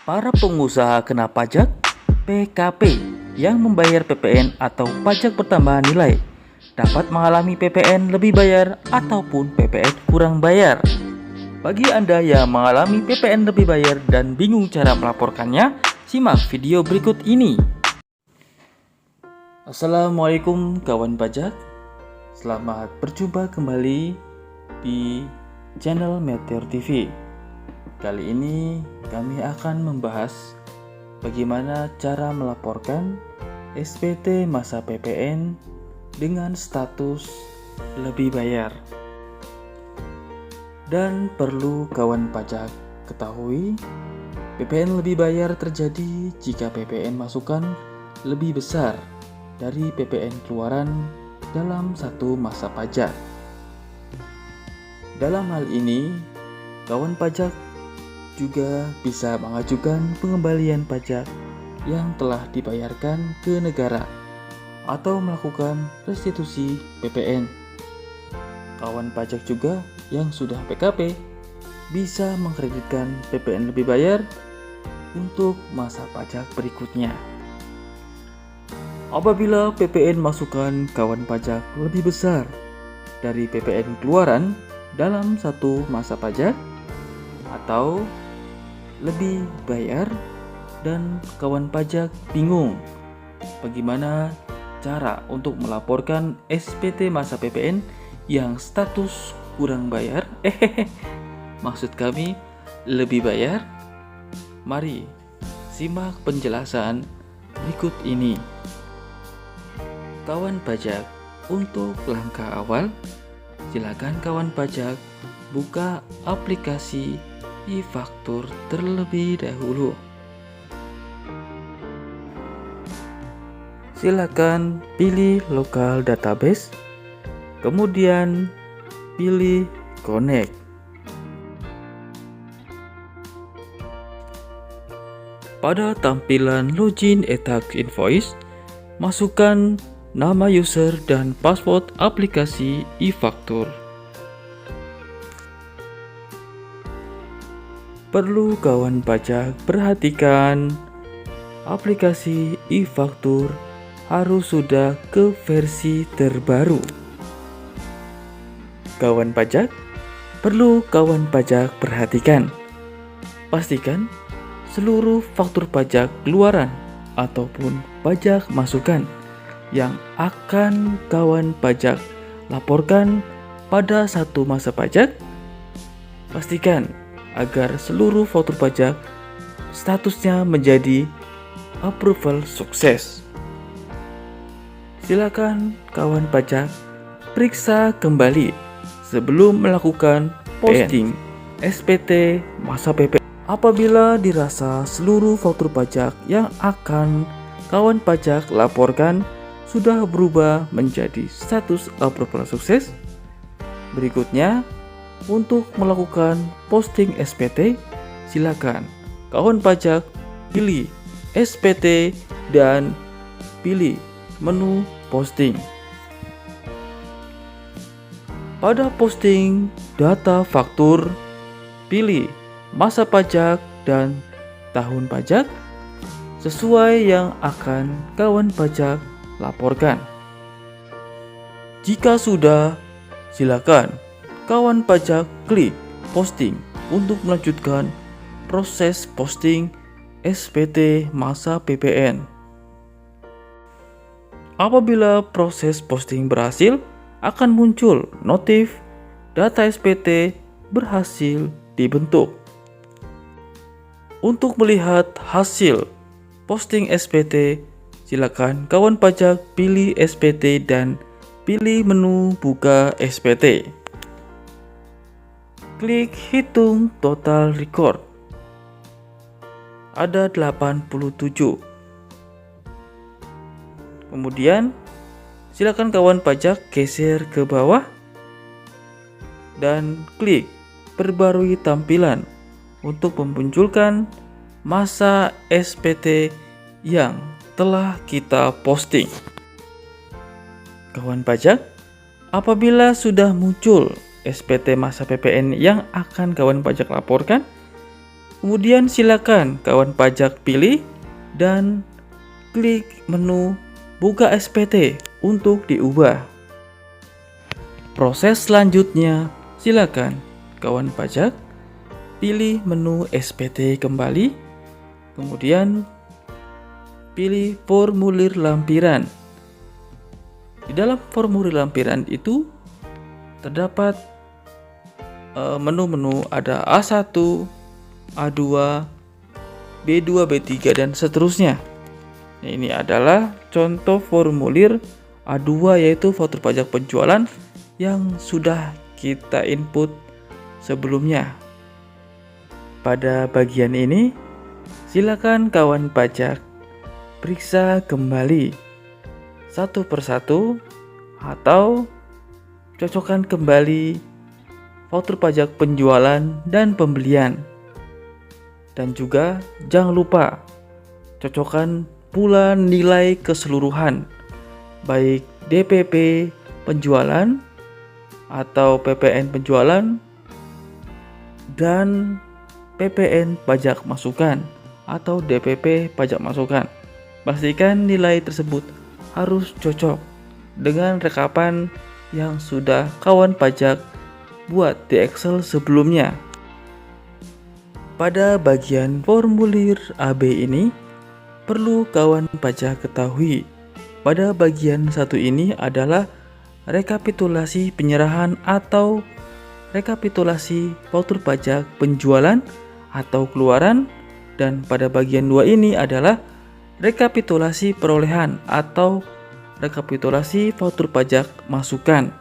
Para pengusaha kena pajak PKP yang membayar PPN atau pajak pertambahan nilai dapat mengalami PPN lebih bayar ataupun PPN kurang bayar. Bagi Anda yang mengalami PPN lebih bayar dan bingung cara melaporkannya, simak video berikut ini. Assalamualaikum kawan pajak. Selamat berjumpa kembali di channel Meteor TV. Kali ini kami akan membahas bagaimana cara melaporkan SPT masa PPN dengan status lebih bayar. Dan perlu kawan pajak ketahui, PPN lebih bayar terjadi jika PPN masukan lebih besar dari PPN keluaran dalam satu masa pajak. Dalam hal ini, kawan pajak juga bisa mengajukan pengembalian pajak yang telah dibayarkan ke negara atau melakukan restitusi PPN. Kawan pajak juga yang sudah PKP bisa mengkreditkan PPN lebih bayar untuk masa pajak berikutnya. Apabila PPN masukan kawan pajak lebih besar dari PPN keluaran dalam satu masa pajak atau lebih bayar dan kawan pajak bingung bagaimana cara untuk melaporkan SPT masa PPN yang status kurang bayar, maksud kami lebih bayar. Mari simak penjelasan berikut ini. Kawan pajak, untuk langkah awal silakan kawan pajak buka aplikasi e-faktur terlebih dahulu. Silakan pilih lokal database, kemudian pilih connect. Pada tampilan login e-tax invoice, masukkan nama user dan password aplikasi e-faktur. Perlu kawan pajak perhatikan, aplikasi e-faktur harus sudah ke versi terbaru. Kawan pajak, perlu kawan pajak perhatikan, pastikan seluruh faktur pajak keluaran ataupun pajak masukan yang akan kawan pajak laporkan pada satu masa pajak, pastikan agar seluruh faktur pajak statusnya menjadi approval sukses. Silakan kawan pajak periksa kembali sebelum melakukan posting SPT masa PPN. Apabila dirasa seluruh faktur pajak yang akan kawan pajak laporkan sudah berubah menjadi status approval sukses, berikutnya untuk melakukan posting SPT, silakan kawan pajak pilih SPT dan pilih menu posting. Pada posting data faktur, pilih masa pajak dan tahun pajak sesuai yang akan kawan pajak laporkan. Jika sudah, silakan kawan pajak klik posting untuk melanjutkan proses posting SPT masa PPN. Apabila proses posting berhasil, akan muncul notif data SPT berhasil dibentuk. Untuk melihat hasil posting SPT, silakan kawan pajak pilih SPT dan pilih menu buka SPT. Klik hitung total record. Ada 87. Kemudian silakan kawan pajak geser ke bawah dan klik perbarui tampilan untuk memunculkan masa SPT yang telah kita posting. Kawan pajak, apabila sudah muncul SPT masa PPN yang akan kawan pajak laporkan, Kemudian silakan kawan pajak pilih dan klik menu buka SPT untuk diubah. Proses selanjutnya, silakan kawan pajak pilih menu SPT kembali, kemudian pilih formulir lampiran. Di dalam formulir lampiran itu terdapat menu-menu, ada A1, A2, B2, B3, dan seterusnya. Ini adalah contoh formulir A2, yaitu faktur pajak penjualan yang sudah kita input sebelumnya. Pada bagian ini, silakan kawan pajak periksa kembali satu persatu atau cocokkan kembali faktur pajak penjualan dan pembelian. Dan juga jangan lupa cocokkan pula nilai keseluruhan, baik DPP penjualan atau PPN penjualan dan PPN pajak masukan atau DPP pajak masukan. Pastikan nilai tersebut harus cocok dengan rekapan yang sudah kawan pajak buat di Excel sebelumnya. Pada bagian formulir AB ini perlu kawan pajak ketahui, pada bagian satu ini adalah rekapitulasi penyerahan atau rekapitulasi faktur pajak penjualan atau keluaran, dan pada bagian 2 ini adalah rekapitulasi perolehan atau rekapitulasi faktur pajak masukan.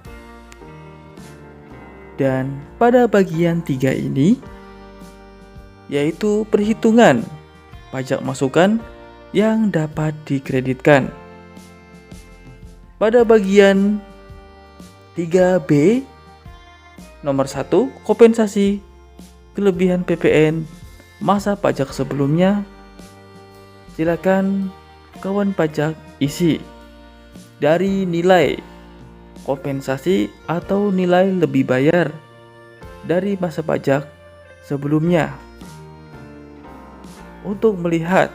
Dan pada bagian 3 ini yaitu perhitungan pajak masukan yang dapat dikreditkan. Pada bagian 3B nomor 1, kompensasi kelebihan PPN masa pajak sebelumnya. Silakan kawan pajak isi dari nilai kompensasi atau nilai lebih bayar dari masa pajak sebelumnya, untuk melihat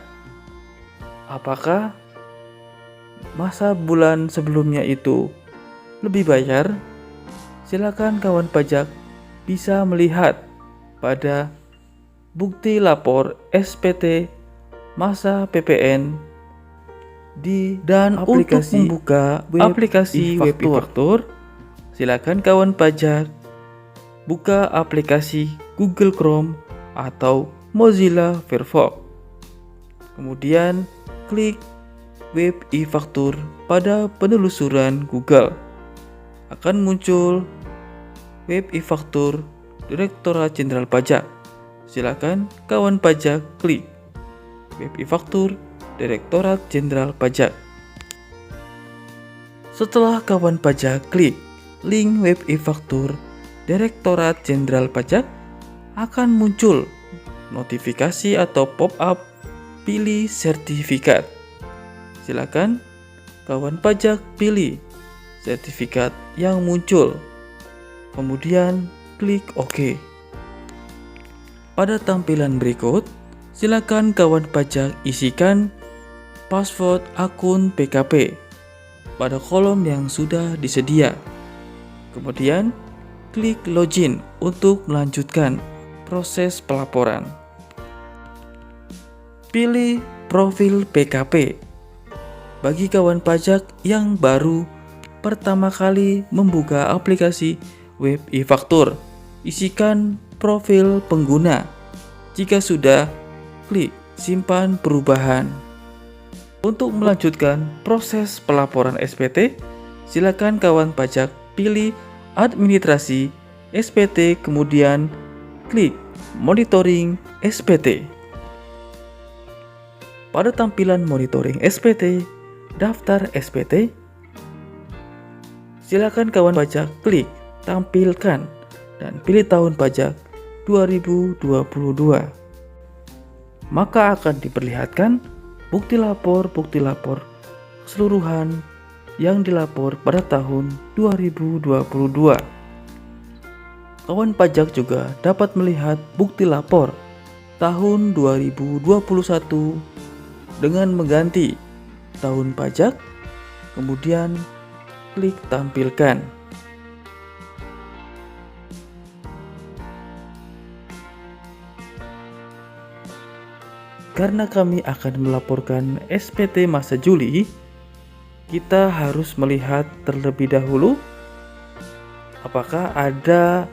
apakah masa bulan sebelumnya itu lebih bayar. Silakan kawan pajak bisa melihat pada bukti lapor SPT masa PPN dan aplikasi. Untuk membuka aplikasi web e-faktur, silakan kawan pajak buka aplikasi Google Chrome atau Mozilla Firefox. Kemudian klik web e-faktur pada penelusuran Google. Akan muncul web e-faktur Direktorat Jenderal Pajak. Silakan kawan pajak klik web e-faktur Direktorat Jenderal Pajak. Setelah kawan pajak klik link web e-faktur Direktorat Jenderal Pajak, akan muncul notifikasi atau pop-up pilih sertifikat. Silakan kawan pajak pilih sertifikat yang muncul, kemudian klik OK. Pada tampilan berikut, silakan kawan pajak isikan password akun PKP pada kolom yang sudah disedia. Kemudian klik login untuk melanjutkan proses pelaporan. Pilih profil PKP. Bagi kawan pajak yang baru pertama kali membuka aplikasi web e-faktur, isikan profil pengguna. Jika sudah, klik simpan perubahan. Untuk melanjutkan proses pelaporan SPT, silakan kawan pajak pilih administrasi SPT, kemudian klik monitoring SPT. Pada tampilan monitoring SPT, daftar SPT, silakan kawan pajak klik tampilkan dan pilih tahun pajak 2022. Maka akan diperlihatkan bukti lapor keseluruhan yang dilapor pada tahun 2022. Kawan pajak juga dapat melihat bukti lapor tahun 2021 dengan mengganti tahun pajak, kemudian klik tampilkan. Karena kami akan melaporkan SPT masa Juli, kita harus melihat terlebih dahulu apakah ada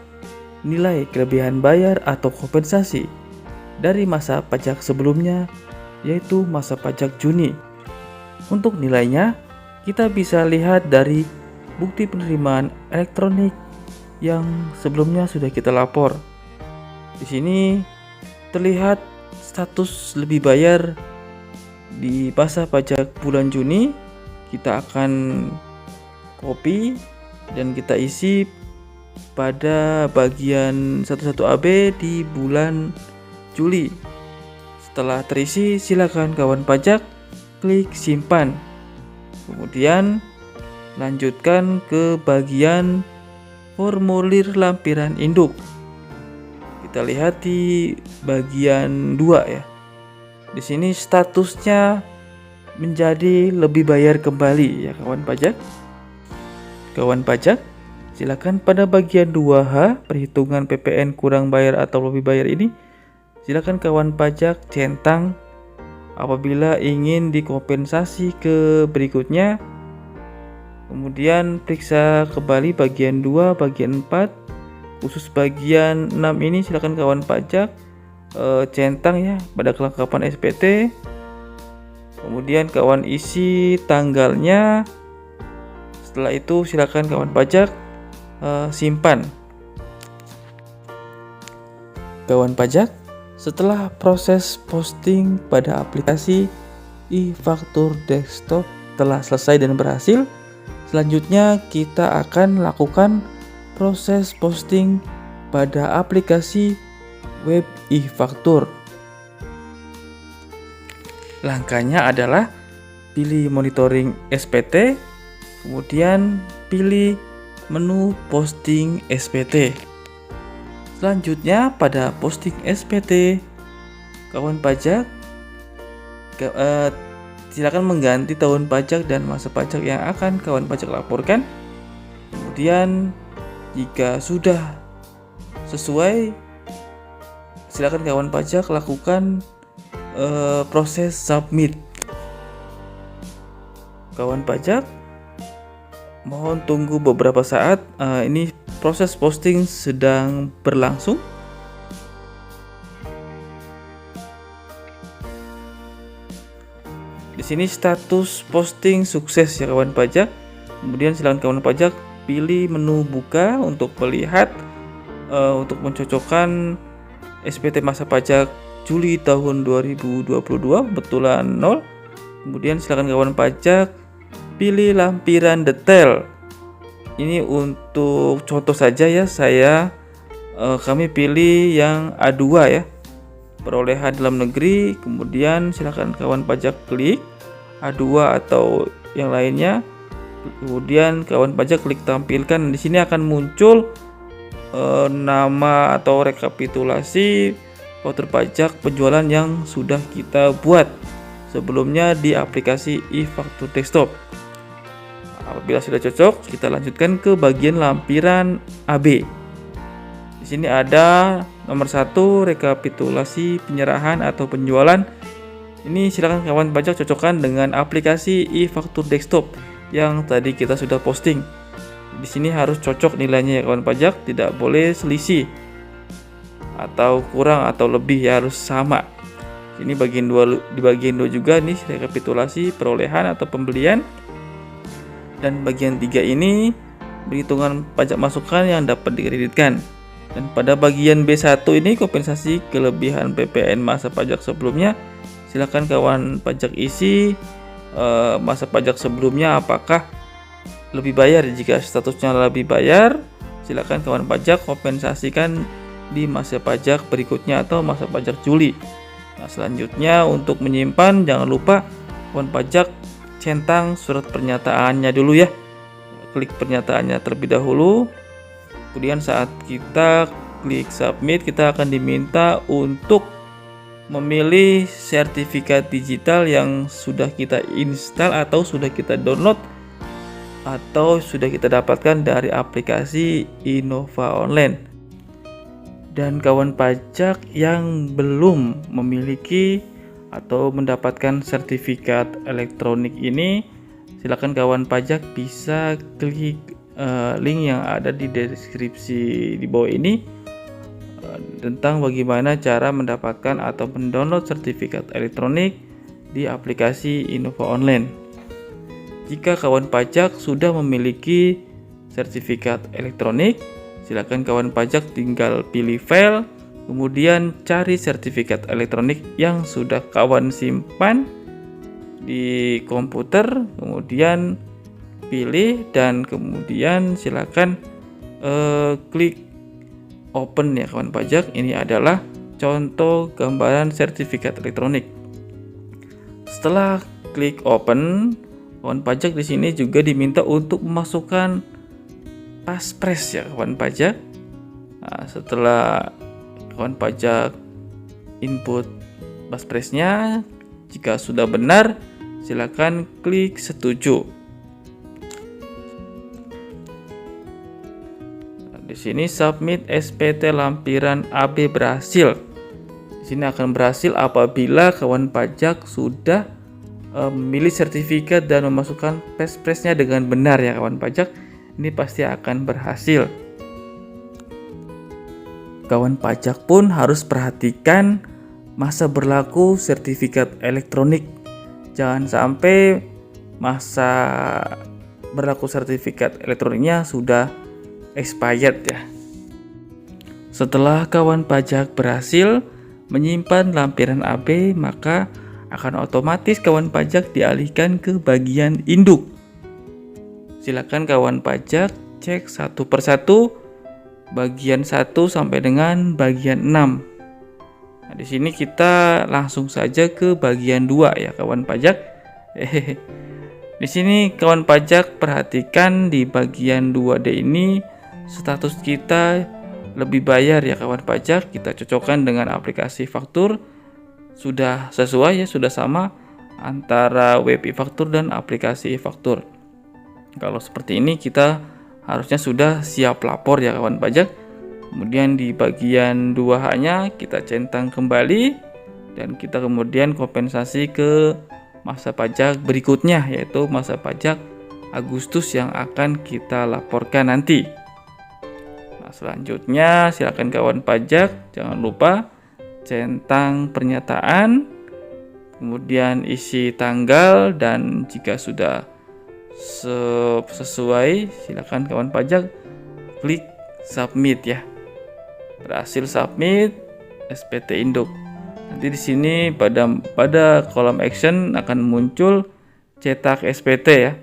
nilai kelebihan bayar atau kompensasi dari masa pajak sebelumnya, yaitu masa pajak Juni. Untuk nilainya, kita bisa lihat dari bukti penerimaan elektronik yang sebelumnya sudah kita lapor. Di sini terlihat status lebih bayar di masa pajak bulan Juni. Kita akan copy dan kita isi pada bagian 11AB di bulan Juli. Setelah terisi, silakan kawan pajak klik simpan. Kemudian lanjutkan ke bagian formulir lampiran induk. Kita lihat di bagian 2 ya. Di sini statusnya menjadi lebih bayar kembali ya kawan pajak. Kawan pajak, silakan pada bagian 2H perhitungan PPN kurang bayar atau lebih bayar ini, silakan kawan pajak centang apabila ingin dikompensasi ke berikutnya. Kemudian periksa kembali bagian 2, bagian 4. Khusus bagian 6 ini silakan kawan pajak centang ya pada kelengkapan SPT. Kemudian kawan isi tanggalnya. Setelah itu silakan kawan pajak simpan. Kawan pajak, setelah proses posting pada aplikasi e-faktur desktop telah selesai dan berhasil, selanjutnya kita akan lakukan proses posting pada aplikasi web e-faktur. Langkahnya adalah pilih monitoring SPT, kemudian pilih menu posting SPT. Selanjutnya pada posting SPT, kawan pajak silakan mengganti tahun pajak dan masa pajak yang akan kawan pajak laporkan. Kemudian jika sudah sesuai, silakan kawan pajak lakukan proses submit. Kawan pajak, mohon tunggu beberapa saat. Ini proses posting sedang berlangsung. Di sini status posting sukses ya kawan pajak. Kemudian silakan kawan pajak pilih menu buka untuk melihat untuk mencocokkan SPT masa pajak Juli tahun 2022 kebetulan 0. Kemudian silakan kawan pajak pilih lampiran detail. Ini untuk contoh saja ya, kami pilih yang A2 ya, perolehan dalam negeri. Kemudian silakan kawan pajak klik A2 atau yang lainnya. Kemudian kawan pajak klik tampilkan. Di sini akan muncul nama atau rekapitulasi faktur pajak penjualan yang sudah kita buat sebelumnya di aplikasi e-faktur desktop. Apabila sudah cocok, kita lanjutkan ke bagian lampiran AB. Di sini ada nomor 1 rekapitulasi penyerahan atau penjualan. Ini silakan kawan pajak cocokkan dengan aplikasi e-faktur desktop yang tadi kita sudah posting. Di sini harus cocok nilainya ya kawan pajak, tidak boleh selisih atau kurang atau lebih ya, harus sama. Ini bagian 2, di bagian 2 juga nih rekapitulasi perolehan atau pembelian. Dan bagian 3 ini perhitungan pajak masukan yang dapat dikreditkan. Dan pada bagian B1 ini kompensasi kelebihan PPN masa pajak sebelumnya. Silakan kawan pajak isi masa pajak sebelumnya apakah lebih bayar. Jika statusnya lebih bayar, silakan kawan pajak kompensasikan di masa pajak berikutnya atau masa pajak Juli. Nah, selanjutnya untuk menyimpan jangan lupa kawan pajak centang surat pernyataannya dulu ya. Klik pernyataannya terlebih dahulu. Kemudian saat kita klik submit, kita akan diminta untuk memilih sertifikat digital yang sudah kita install atau sudah kita download atau sudah kita dapatkan dari aplikasi Innova Online. Dan kawan pajak yang belum memiliki atau mendapatkan sertifikat elektronik ini, silakan kawan pajak bisa klik link yang ada di deskripsi di bawah ini tentang bagaimana cara mendapatkan atau mendownload sertifikat elektronik di aplikasi Innova Online. Jika kawan pajak sudah memiliki sertifikat elektronik, silakan kawan pajak tinggal pilih file, kemudian cari sertifikat elektronik yang sudah kawan simpan di komputer, kemudian pilih dan kemudian silakan klik open ya kawan pajak. Ini adalah contoh gambaran sertifikat elektronik. Setelah klik open, kawan pajak di sini juga diminta untuk memasukkan paspres ya kawan pajak. Nah, setelah kawan pajak input paspresnya, jika sudah benar, silakan klik setuju. Nah, di sini submit SPT lampiran AB berhasil. Di sini akan berhasil apabila kawan pajak sudah memilih sertifikat dan memasukkan paspresnya dengan benar ya kawan pajak. Ini pasti akan berhasil. Kawan pajak pun harus perhatikan masa berlaku sertifikat elektronik. Jangan sampai masa berlaku sertifikat elektroniknya sudah expired ya. Setelah kawan pajak berhasil menyimpan lampiran AB, maka akan otomatis kawan pajak dialihkan ke bagian induk. Silakan kawan pajak cek satu persatu bagian 1 sampai dengan bagian 6. Nah, di sini kita langsung saja ke bagian 2 ya kawan pajak. Di sini kawan pajak perhatikan di bagian 2D ini status kita lebih bayar ya kawan pajak. Kita cocokkan dengan aplikasi faktur. Sudah sesuai ya, sudah sama antara web e-faktur dan aplikasi e-faktur. Kalau seperti ini kita harusnya sudah siap lapor ya kawan pajak. Kemudian di bagian 2H-nya kita centang kembali dan kita kemudian kompensasi ke masa pajak berikutnya, yaitu masa pajak Agustus yang akan kita laporkan nanti. Nah, selanjutnya silakan kawan pajak jangan lupa centang pernyataan, kemudian isi tanggal, dan jika sudah sesuai silakan kawan pajak klik submit ya. Berhasil submit SPT induk. Nanti di sini pada kolom action akan muncul cetak SPT ya.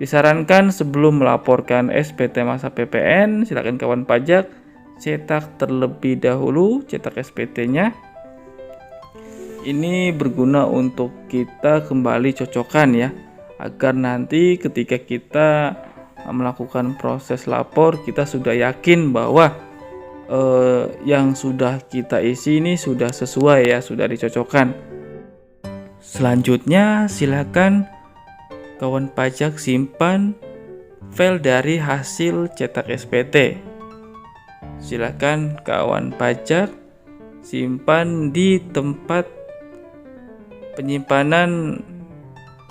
Disarankan sebelum melaporkan SPT masa PPN, silakan kawan pajak cetak terlebih dahulu cetak SPT-nya. Ini berguna untuk kita kembali cocokkan ya, agar nanti ketika kita melakukan proses lapor kita sudah yakin bahwa yang sudah kita isi ini sudah sesuai ya, sudah dicocokkan. Selanjutnya silakan kawan pajak simpan file dari hasil cetak SPT. Silakan kawan pajak simpan di tempat penyimpanan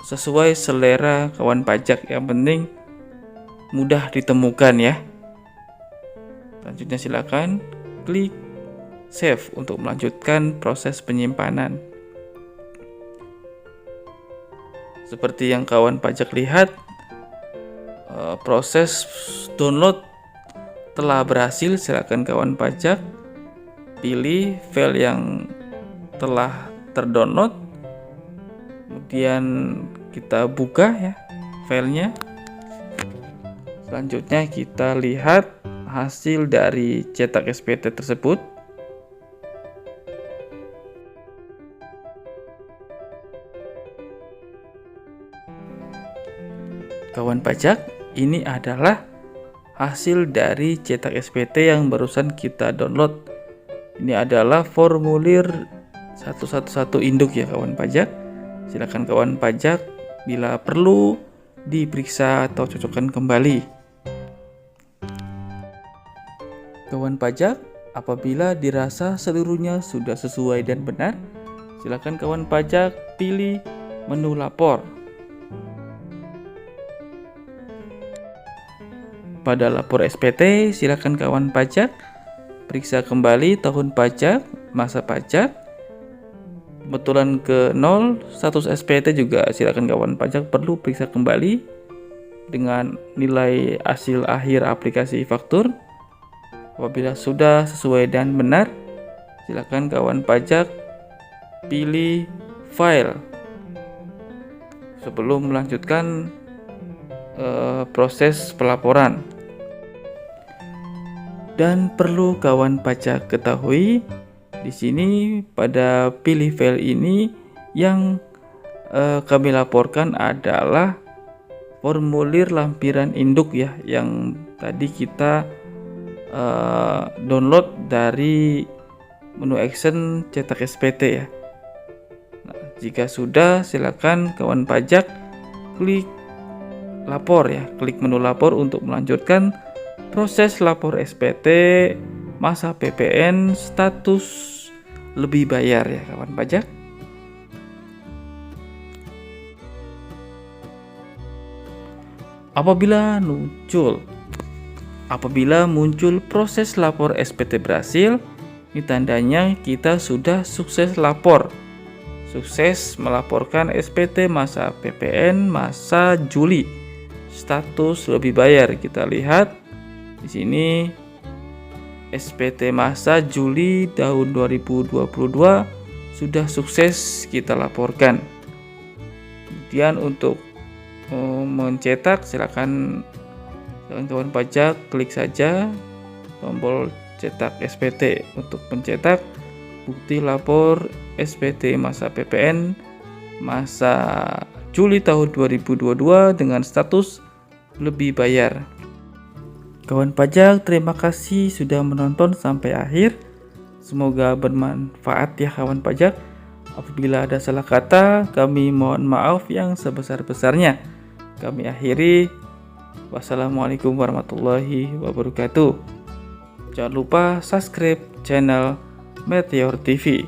sesuai selera kawan pajak, yang penting mudah ditemukan ya. Selanjutnya silakan klik save untuk melanjutkan proses penyimpanan. Seperti yang kawan pajak lihat, proses download telah berhasil. Silakan kawan pajak pilih file yang telah terdownload, kemudian kita buka ya filenya. Selanjutnya kita lihat hasil dari cetak SPT tersebut. Kawan pajak, ini adalah hasil dari cetak SPT yang barusan kita download. Ini adalah formulir satu induk ya kawan pajak. Silakan kawan pajak bila perlu diperiksa atau cocokkan kembali. Kawan pajak, apabila dirasa seluruhnya sudah sesuai dan benar, silakan kawan pajak pilih menu lapor. Pada lapor SPT, silakan kawan pajak periksa kembali tahun pajak, masa pajak, kebetulan ke 0, status SPT juga silakan kawan pajak perlu periksa kembali dengan nilai hasil akhir aplikasi faktur. Apabila sudah sesuai dan benar, silakan kawan pajak pilih file sebelum melanjutkan proses pelaporan. Dan perlu kawan pajak ketahui, di sini pada pilih file ini yang kami laporkan adalah formulir lampiran induk ya, yang tadi kita download dari menu action cetak SPT ya. Nah, jika sudah, silakan kawan pajak klik lapor ya, klik menu lapor untuk melanjutkan proses lapor SPT, masa PPN, status lebih bayar ya kawan pajak. Apabila muncul proses lapor SPT berhasil, ini tandanya kita sudah sukses lapor. Sukses melaporkan SPT masa PPN masa Juli. Status lebih bayar kita lihat di sini SPT masa Juli tahun 2022 sudah sukses kita laporkan. Kemudian untuk mencetak silakan kawan pajak klik saja tombol cetak SPT untuk mencetak bukti lapor SPT masa PPN masa Juli tahun 2022 dengan status lebih bayar. Kawan pajak, terima kasih sudah menonton sampai akhir. Semoga bermanfaat ya kawan pajak. Apabila ada salah kata, kami mohon maaf yang sebesar-besarnya. Kami akhiri. Wassalamualaikum warahmatullahi wabarakatuh. Jangan lupa subscribe channel Meteor TV.